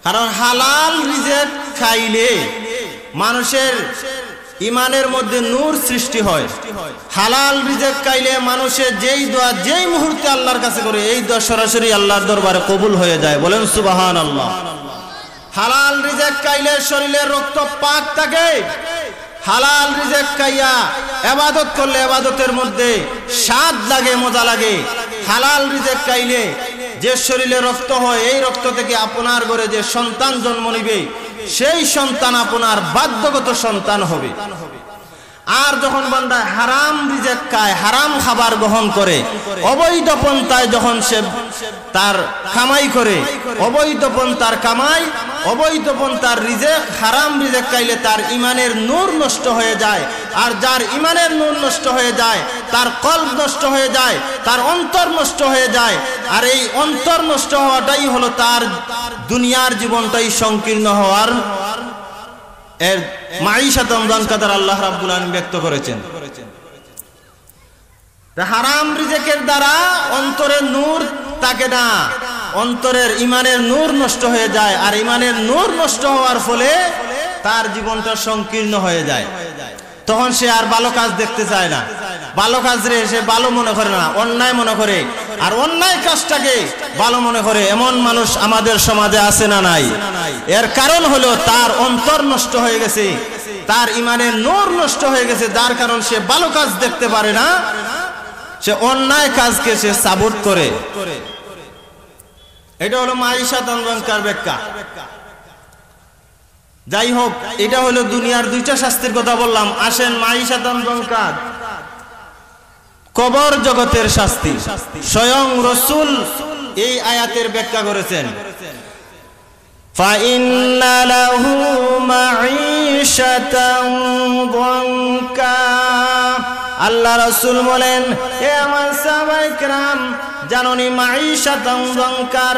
কারণ হালাল রিজেক খাইলে মানুষের ইমানের মধ্যে নূর সৃষ্টি হয়। হালাল রিজেক খাইলে মানুষের যেই দোয়া যেই মুহূর্তে আল্লাহর কাছে করে এই দোয়া সরাসরি আল্লাহর দরবারে কবুল হয়ে যায়। বলেন সুবহানাল্লাহ। হালাল রিজেক খাইলে শরীরের রক্ত পাক থাকে। হালাল রিজেক খাইয়া ইবাদত করলে ইবাদতের মধ্যে স্বাদ লাগে, মজা লাগে। হালাল রিজেক খাইলে যে শরীরে রক্ত হয়, এই রক্ত থেকে আপনার ঘরে যে সন্তান জন্ম নিবে সেই সন্তান আপনার বাধ্যগত সন্তান হবে। আর যখন বান্দা হারাম রিজেক খায়, হারাম খাবার গ্রহণ করে, অবৈধ পন্থায় যখন সে তার কামাই করে, অবৈধ পন্থার কামাই, অবৈধ পন্থার রিজেক, হারাম রিজেক খাইলে তার ইমানের নূর নষ্ট হয়ে যায়। আর যার ইমানের নূর নষ্ট হয়ে যায়, তার কলব নষ্ট হয়ে যায়, তার অন্তর নষ্ট হয়ে যায়। আর এই অন্তর নষ্ট হওয়াটাই হলো তার দুনিয়ার জীবনটাই সংকীর্ণ হওয়ার এর মাঈশাতান দানকা দ্বারা আল্লাহ রাব্বুল আলামিন ব্যক্ত করেছেন। হারাম রিজেকের দ্বারা অন্তরের নূর থাকে না, অন্তরের ইমানের নূর নষ্ট হয়ে যায়। আর ইমানের নূর নষ্ট হওয়ার ফলে তার জীবনটা সংকীর্ণ হয়ে যায়। তখন সে আর ভালো কাজ দেখতে চায় না, ভালো কাজ রে সে ভালো মনে করে না, অন্যায় মনে করে। আর অন্যায় কাজটাকে ভালো মনে করে এমন মানুষ আমাদের সমাজে আছে না নাই? এর কারণ হলো তার অন্তর নষ্ট হয়ে গেছে, তার ইমানের নূর নষ্ট হয়ে গেছে, যার কারণ সে ভালো কাজ দেখতে পারে না, সে অন্যায় কাজকে সে সাপোর্ট করে। এটা হলো মাঈশাতান দানকার ব্যাখ্যা। যাই হোক, এটা হলো দুনিয়ার 2টা শাস্তির কথা বললাম। আসেন মাঈশাতান দানকা কবর জগতের শাস্তি। স্বয়ং রাসূল এই আয়াতের ব্যাখ্যা করেছেন, ফাইন্না লাহু মাঈশাতান দানকা। আল্লাহ রাসূল বলেন, হে আমার সাহাবায়ে কেরাম, জানোনি মাঈশাতান দানকার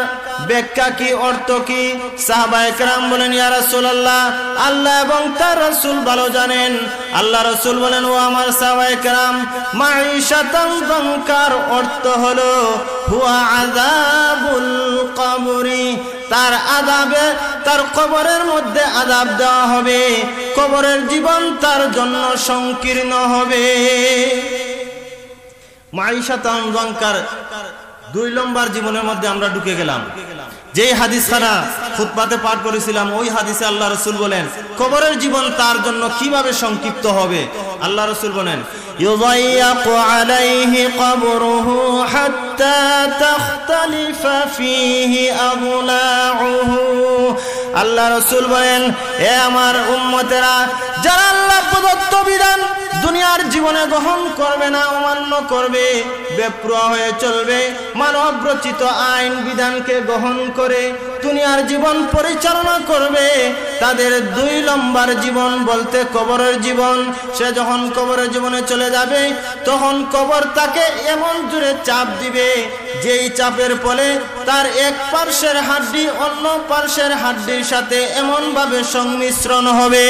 ব্যাখ্যা কি, অর্থ কি? সাহাবায়ে কেরাম বলেন, ইয়া রাসূলুল্লাহ, আল্লাহ এবং তার রাসূল ভালো জানেন। আল্লাহ রাসূল বলেন, ও আমার সাহাবায়ে কেরাম, মাঈশাতান দানকার অর্থ হলো হুয়া আযাবুল কবরি। তার আযাবে, তার কবরের মধ্যে আযাব দেওয়া হবে, কবরের জীবন তার জন্য সংকীর্ণ হবে। মাঈশাতান দানকার 2 নম্বর জীবনের মধ্যে আমরা ঢুকে গেলাম। যে হাদিসখানা খুতবাতে পাঠ করেছিলাম, ওই হাদিসে আল্লাহ রাসূল বলেন কবরের জীবন তার জন্য কিভাবে সংক্ষিপ্ত হবে। আল্লাহ রাসূল বলেন, ইউযায়্যাকু আলাইহি কবরুহু হাত্তা তাখতালিফা ফীহি আদলাউহু। আল্লাহ রাসূল বলেন, হে আমার উম্মতেরা, যারা আল্লাহ প্রদত্ত বিধান দুনিয়ার জীবনে গ্রহণ করবে না, অমান্য করবে, বেপরোয়া হয়ে চলবে, মানব রচিত আইন বিধানকে গ্রহণ করে দুনিয়ার জীবন পরিচালনা করবে, তাদের 2 নম্বর জীবন বলতে কবরের জীবন। সে যখন কবরের জীবনে চলে যাবে, তখন কবর তাকে এমন জোরে চাপ দিবে, যেই চাপের ফলে তার এক পার্শ্বের হাড্ডি অন্য পার্শ্বের হাড্ডির সাথে এমন ভাবে সংমিশ্রণ হবে,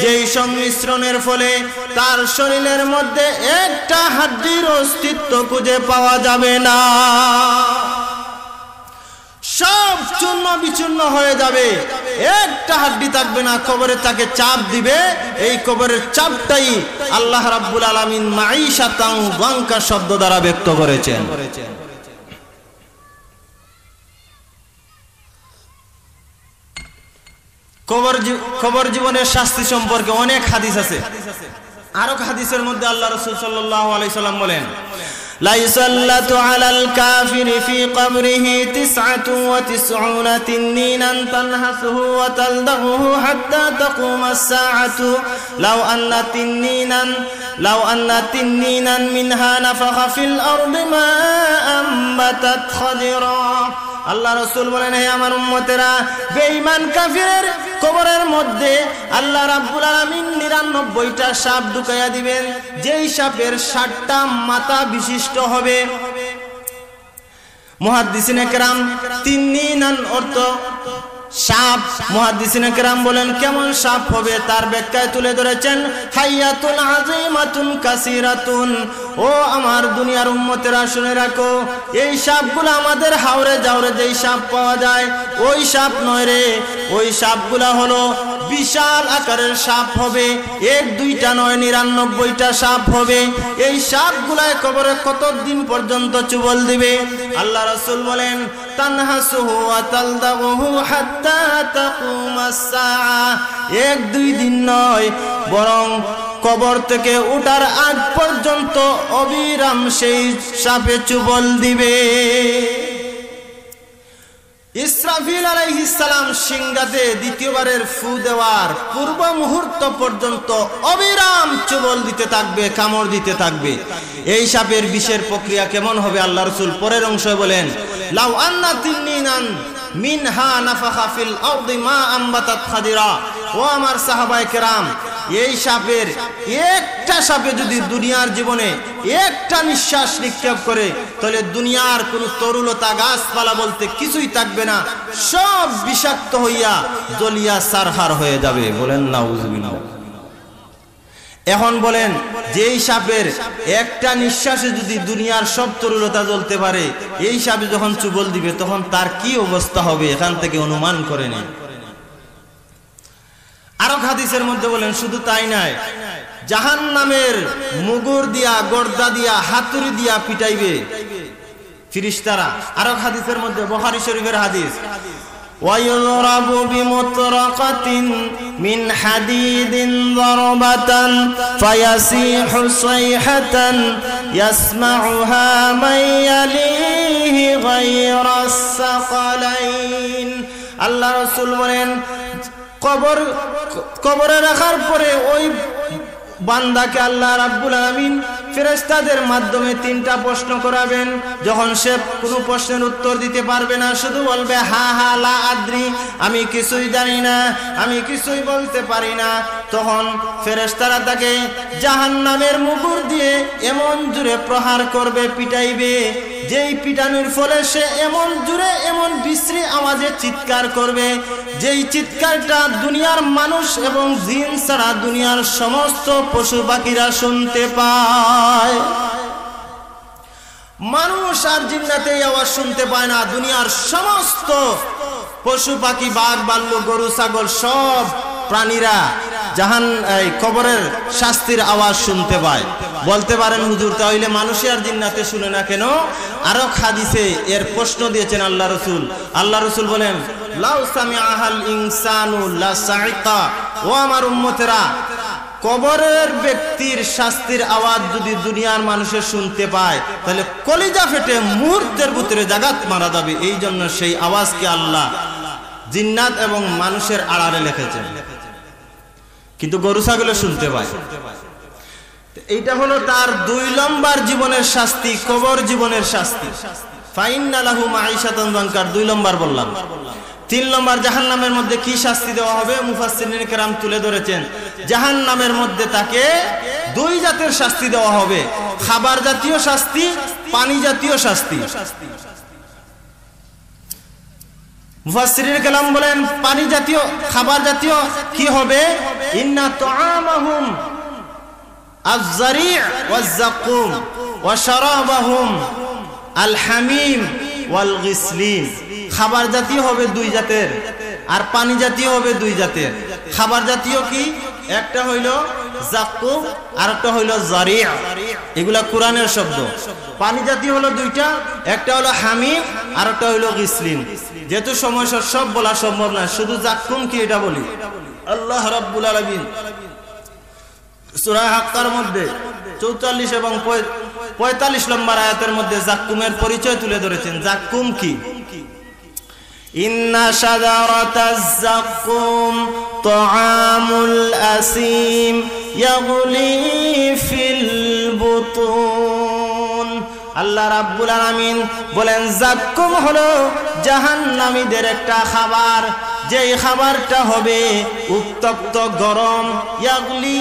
যেই সংমিশ্রণের ফলে তার শরীরের মধ্যে একটা হাড্ডির অস্তিত্ব খুঁজে পাওয়া যাবে না, সব চূর্ণ বিচূর্ণ হয়ে যাবে, একটা হাড্ডি থাকবে না। কবরে তাকে চাপ দিবে, এই কবরের চাপটাই আল্লাহ রাব্বুল আলামিন মাঈশাতান দানকা শব্দ দ্বারা ব্যক্ত করেছেন। কবর জীবনের শাস্তি সম্পর্কে অনেক হাদিস আছে। আরো হাদিসের মধ্যে আল্লাহ রাসূল সাল্লাল্লাহু আলাইহি সাল্লাম বলেন, লা ইসাল্লাতু আলাল কাফিরি ফি কবরিহি 99 তিন্নিনান তানহাসুহু ওয়া তালদাহুহু হাত্তা তাকুমাস সাআতু লাউ আন্না তিন্নিনান মিনহা নাফাখা ফিল আরদি মা আমবাতাত খাদিরা। আল্লাহ রাসূল বলেন, হে আমার উম্মতেরা, বেঈমান কাফিরের কবরের মধ্যে আল্লাহ রাব্বুল আলামিন 99টা সাপ ঢুকাইয়া দিবেন, যেই সাপের 60টা মাথা বিশিষ্ট হবে। মুহাদ্দিসিনে কেরাম তিন্নিনান অর্থ সাপ, মুহাদ্দিসিনে কেরাম বলেন কেমন সাপ হবে তার ব্যাখ্যায় তুলে ধরেছেন, হাইয়াতুন আযীমাতুন কাসীরাতুন। ও আমার দুনিয়ার উম্মতেরা শুনে রাখো, এই সাপগুলো আমাদের হাওরে জাওরে যেই সাপ পাওয়া যায় ওই সাপ নয় রে, ওই সাপগুলা হলো বিশাল আকারের সাপ হবে, 1-2টা নয় 99টা সাপ হবে। এই সাপগুলায় কবরে কতদিন পর্যন্ত চুবল দিবে? আল্লাহ রাসূল বলেন, তানহাসুহু ওয়া তালদাগুহু হাত্তা তাকুমাস সাআ। 1-2 দিন নয়, বরং কবর থেকে উঠার আগ পর্যন্ত অবিরাম সেই সাপে চুবল দিবে। ইসরাফিল আলাইহিস সালাম সিংহাতে দ্বিতীয়বারের ফু দেওয়ার পূর্ব মুহূর্ত পর্যন্ত অবিরাম চুবল দিতে থাকবে, কামড় দিতে থাকবে। এই সাপের বিষের প্রক্রিয়া কেমন হবে আল্লাহ রাসূল পরের অংশে বলেন, লাউ আন্না তিন্নিনান মিনহা নাফাখা ফিল আরদি মা আমবাতাত খাদিরা। ও আমার সাহাবায়ে কেরাম, এই সাপের একটা সাপে যদি দুনিয়ার জীবনে একটা নিঃশ্বাস নিক্ষেপ করে, তাহলে দুনিয়ার কোনো তরুলতা গাছপালা বলতে কিছুই থাকবে না, সব বিষাক্ত হইয়া জ্বলিয়া সারহার হয়ে যাবে। বলেন নাউজুবিল্লাহ। এখন বলেন, যেই সাপের একটা নিঃশ্বাসে যদি দুনিয়ার সব তরুলতা জ্বলতে পারে, এই সাপে যখন চুবল দিবে তখন তার কি অবস্থা হবে এখান থেকে অনুমান করে নেন। আরো হাদিসের মধ্যে বলেন, শুধু তাই নয়, জাহান্নামের মুগুর দিয়া, গর্দা দিয়া, হাতুড়ি দিয়া পিটাইবে ফেরেশতারা। আরো হাদিসের মধ্যে, বুখারী শরীফের হাদিস, وَيُضْرَبُ بِمُطْرَقَةٍ مِّنْ حَدِيدٍ ضَرْبَةً فَيَصِيحُ صَيْحَةً يَسْمَعُهَا مَن يَلِيهِ غَيْرَ الثَّقَلَيْنِ। আল্লাহ রাসূল বলেন, কবরে রাখার পরে ওই বান্দাকে আল্লাহ রাব্বুল আলামিন ফেরেশতাদের মাধ্যমে 3টা প্রশ্ন করাবেন। যখন সে কোনো প্রশ্নের উত্তর দিতে পারবে না, শুধু বলবে হা হা লা আদ্রি, আমি কিছুই জানি না, আমি কিছুই বলতে পারি না, তখন ফেরেশতারা তাকে জাহান্নামের মুগুর দিয়ে এমন জোরে প্রহার করবে, পিটাইবে, যেই পিটানোর ফলে সে এমন জোরে, এমন বিশ্রী আওয়াজে চিৎকার করবে, যেই চিৎকারটা দুনিয়ার মানুষ এবং জিন ছাড়া দুনিয়ার সমস্ত পশু পাখিরা শুনতে পায়। মানুষ আর জিন্নাতে এই আওয়াজ শুনতে পায় না, দুনিয়ার সমস্ত পশু পাখি, বাঘ ভাল্লুক, গরু ছাগল, সব প্রাণীরা কবরের শাস্তির আওয়াজ শুনতে পায়। বলতে পারেন, হুজুর তাহলে মানুষে আর জিন্নাতে শুনে না কেন? আরো হাদিসে এর প্রশ্ন দিয়েছেন আল্লাহ রাসূল। আল্লাহ রাসূল বলেন, লাউ সামিআহাল ইনসানু লা সাইকা। ও আমার উম্মতেরা, কবরের ব্যক্তির শাস্তির আওয়াজ যদি দুনিয়ার মানুষের শুনতে পায়, তাহলে কলিজা ফেটে মুহূর্তের ভিতরে জাগাত মারা যাবে। এই জন্য সেই আওয়াজকে আল্লাহ জিন্নাত এবং মানুষের আড়ালে লিখেছেন, কিন্তু গরু ছাগলে শুনতে পায়। এইটা হলো তার 2 নম্বর জীবনের শাস্তি, কবর জীবনের শাস্তি। ফাইন্না লাহু মাঈশাতান যানকা, 2 নম্বর বললাম। 3 নম্বর জাহান্নামের মধ্যে কি শাস্তি দেওয়া হবে? মুফাসসিরিন কেরাম তুলে ধরেছেন, জাহান্নামের মধ্যে তাকে 2 জাতের শাস্তি দেওয়া হবে, খাবার জাতীয় শাস্তি, পানি জাতীয় শাস্তি। মুফাসসিরিন কেরাম বলেন, পানি জাতীয়, খাবার জাতীয় কি হবে? ইন্না তুআমাহুম আয-যারি' ওয়াজ-যাকুম ওয়া শারাবাহুম আল-হামিম ওয়াল-গিসলিন। খাবার জাতীয় হবে 2 জাতের, আর পানি জাতীয় হবে 2 জাতের। খাবার জাতীয় কি? একটা হইল যাকুম আর একটা হইল যারি', এগুলা কোরআনের শব্দ। পানি জাতীয় হলো 2টা, একটা হলো হামিম আর একটা হইল গিসলিন। যেহেতু সময় সব বলা সম্ভব না, শুধু যাকুম কি এটা বলি। আল্লাহ রাব্বুল আলামিন সূরা হাক্কার মধ্যে 44 এবং 45 নম্বর আয়াতের মধ্যে জাক্কুমের পরিচয় তুলে ধরেছেন। জাক্কুম কি? ইন্না শাজারাতাজ জাক্কুম তাআমুল আসিম ইয়াগলি ফিল বুতুন। আল্লাহ রাব্বুল আলামিন বলেন জাক্কুম হলো জাহান্নামীদের একটা খাবার, যেই খাবারটা হবে উত্তপ্ত গরম। ইয়াগলি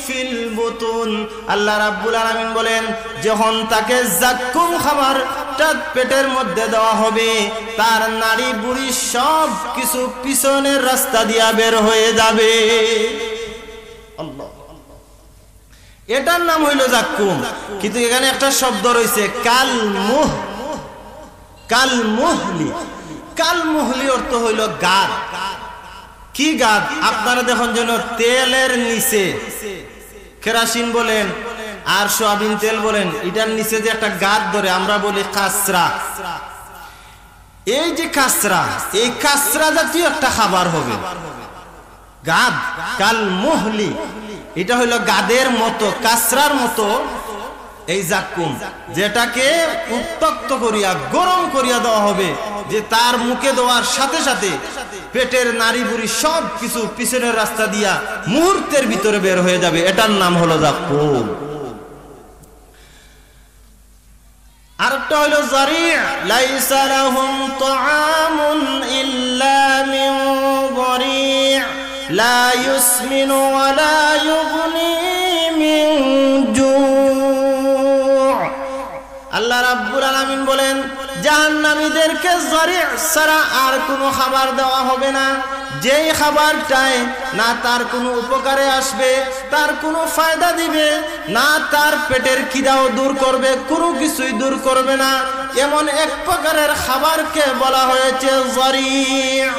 ফিল বুতুন। আল্লাহ রাব্বুল আলামিন বলেন যখন তাকে জাক্কুম খাবারটা পেটের মধ্যে দেওয়া হবে, তার নাড়ি বুড়ি সব কিছু পিছনের রাস্তা দিয়া বের হয়ে যাবে। আল্লাহ, এটার নাম হইল জাক্কুম। কিন্তু এখানে একটা শব্দ রয়েছে কালমুহ। কালমুহলি। কালমুহলি অর্থ হইল গাদ। কি গাদ? আপনারা দেখুন যেন তেলের নিচে কেরাসিন বলেন আর সয়াবিন তেল বলেন, এটার নিচে যে একটা গাদ ধরে, আমরা বলি কাঁচরা। এই যে কাঁচরা, এই কাঁচরা জাতীয় একটা খাবার হবে গাদ। কালমুহলি, এটা হইল গাদের মতো, কাঁচরার মতো এই জাক্কুম, যেটাকে উত্তপ্ত করিয়া গরম করিয়া দেওয়া হবে, যে তার মুখে দেওয়ার সাথে সাথে পেটের নাড়ি বুড়ি সব কিছু পিছনের রাস্তা দিয়া মুহূর্তের ভিতরে বের হয়ে যাবে। এটার নাম হলো জাক্কুম। আরেকটা হলো জারি'। লাইসা লাহুম তাআমুন ইল্লা মিন যারি', লা ইউসমিনু ওয়া লা ইউগনি মিন জু'। আল্লাহ রাব্বুল আলামিন বলেন জাহান্নামীদেরকে জারি' ছাড়া আর কোনো খাবার দেওয়া হবে না, যেই খাবারটায় না তার কোনো উপকারে আসবে, তার কোনো ফায়দা দিবে না, তার পেটের খিদাও দূর করবে, কোনো কিছুই দূর করবে না, এমন এক প্রকারের খাবারকে বলা হয়েছে জারি'।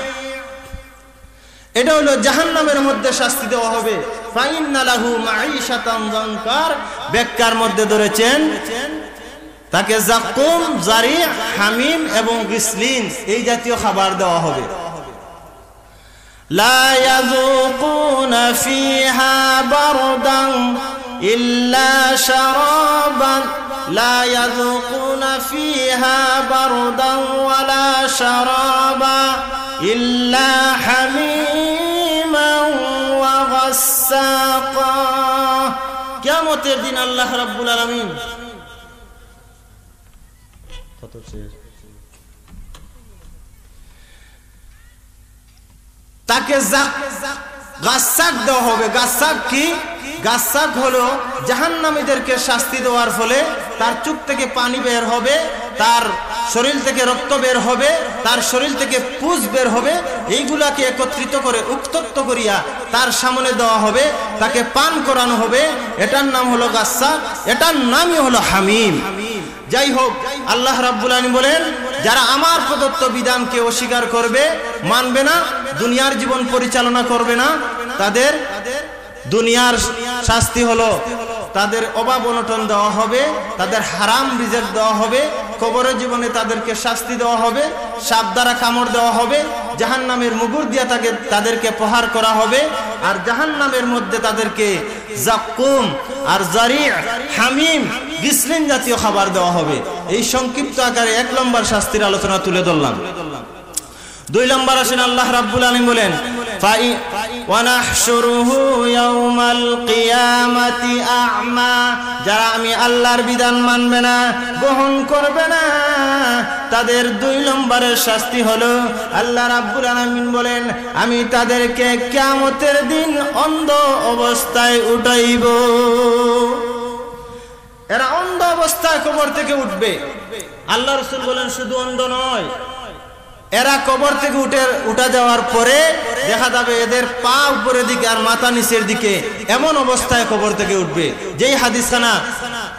এটা হলো জাহান্নামের মধ্যে শাস্তি দেওয়া হবে। ফাইন্না লাহু মাঈশাতান যানকার। ব্যাখ্যার মধ্যে ধরেছেন তাকে জাক্কুম, জারি', হামিম এবং গিসলিন এই জাতীয় খাবার দেওয়া হবে। লা ইয়াযুকুনা ফিহা বারদান ইল্লা শারাবান, লা ইয়াযুকুনা ফিহা বারদান ওয়ালা শারাবা ইল্লা হামিমান ওয়া গাসসাকা। কিয়ামতের দিন আল্লাহ রাব্বুল আলামিন তাকে গাসসাক দেওয়া হবে। গাসসাক কি? গাসসাক হলো জাহান্নামীদেরকে শাস্তি দেওয়ার ফলে তার চোখ থেকে পানি বের হবে, তার শরীর থেকে রক্ত বের হবে, তার শরীর থেকে পুজ বের হবে, এইগুলাকে একত্রিত করে উত্তপ্ত করিয়া তার সামনে দেওয়া হবে, তাকে পান করানো হবে। এটার নাম হলো গাসসাক, এটার নামই হলো হামিম। যাই হোক, আল্লাহ রাব্বুল আলামিন বলেন যারা আমার প্রদত্ত বিধানকে অস্বীকার করবে, মানবে না, দুনিয়ার জীবন পরিচালনা করবে না, তাদের দুনিয়ার শাস্তি হলো তাদের অভাব অনটন দেওয়া হবে, তাদের হারাম রিজিক দেওয়া হবে, কবরের জীবনে তাদেরকে শাস্তি দেওয়া হবে, সাপ দ্বারা কামড় দেওয়া হবে, জাহান্নামের মুগুর দিয়া তাদেরকে প্রহার করা হবে, আর জাহান্নামের মধ্যে তাদেরকে জাক্কুম আর জারি', হামিম, গিসলিন জাতীয় খাবার দেওয়া হবে। এই সংক্ষিপ্ত আকারে 1 নম্বর শাস্তির আলোচনা তুলে ধরলাম। 2 নম্বর আসেন আল্লাহ রাব্বুল আলামিন বলেন ওয়া নাহশুরুহু ইয়াওমাল কিয়ামাতি আ'মা। যারা আমি আল্লাহর বিধান মানবে না, গ্রহণ করবে না, তাদের 2 নম্বরের শাস্তি হলো আল্লাহ রাব্বুল আলামিন বলেন আমি তাদেরকে কিয়ামতের দিন অন্ধ অবস্থায় উঠাইব। এরা অন্ধ অবস্থায় কবর থেকে উঠবে। আল্লাহ রাসূল বলেন শুধু অন্ধ নয়, এরা কবর থেকে উঠা যাওয়ার পরে দেখা যাবে এদের পা উপরের দিকে আর মাথা নিচের দিকে, এমন অবস্থায় কবর থেকে উঠবে। যেই হাদিসখানা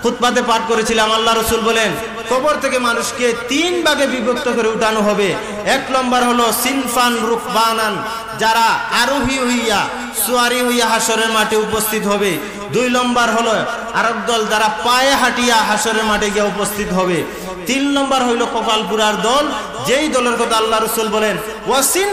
খুতবাতে পাঠ করেছিলাম, আল্লাহ রাসূল বলেন কবর থেকে মানুষকে 3 ভাগে বিভক্ত করে উঠানো হবে। 1 নম্বর হলো সিনফান রুকবানান, যারা আরোহী হইয়া সুয়ারি হইয়া হাসরের মাঠে উপস্থিত হবে। 2 নম্বর হলো আরব দল, যারা পায়ে হাঁটিয়া হাসরের মাঠে গিয়ে উপস্থিত হবে। 3 নম্বর হইল কপাল পুরার দল, যেই দলের কথা আল্লাহ রাসূল বলেন ওয়াসিন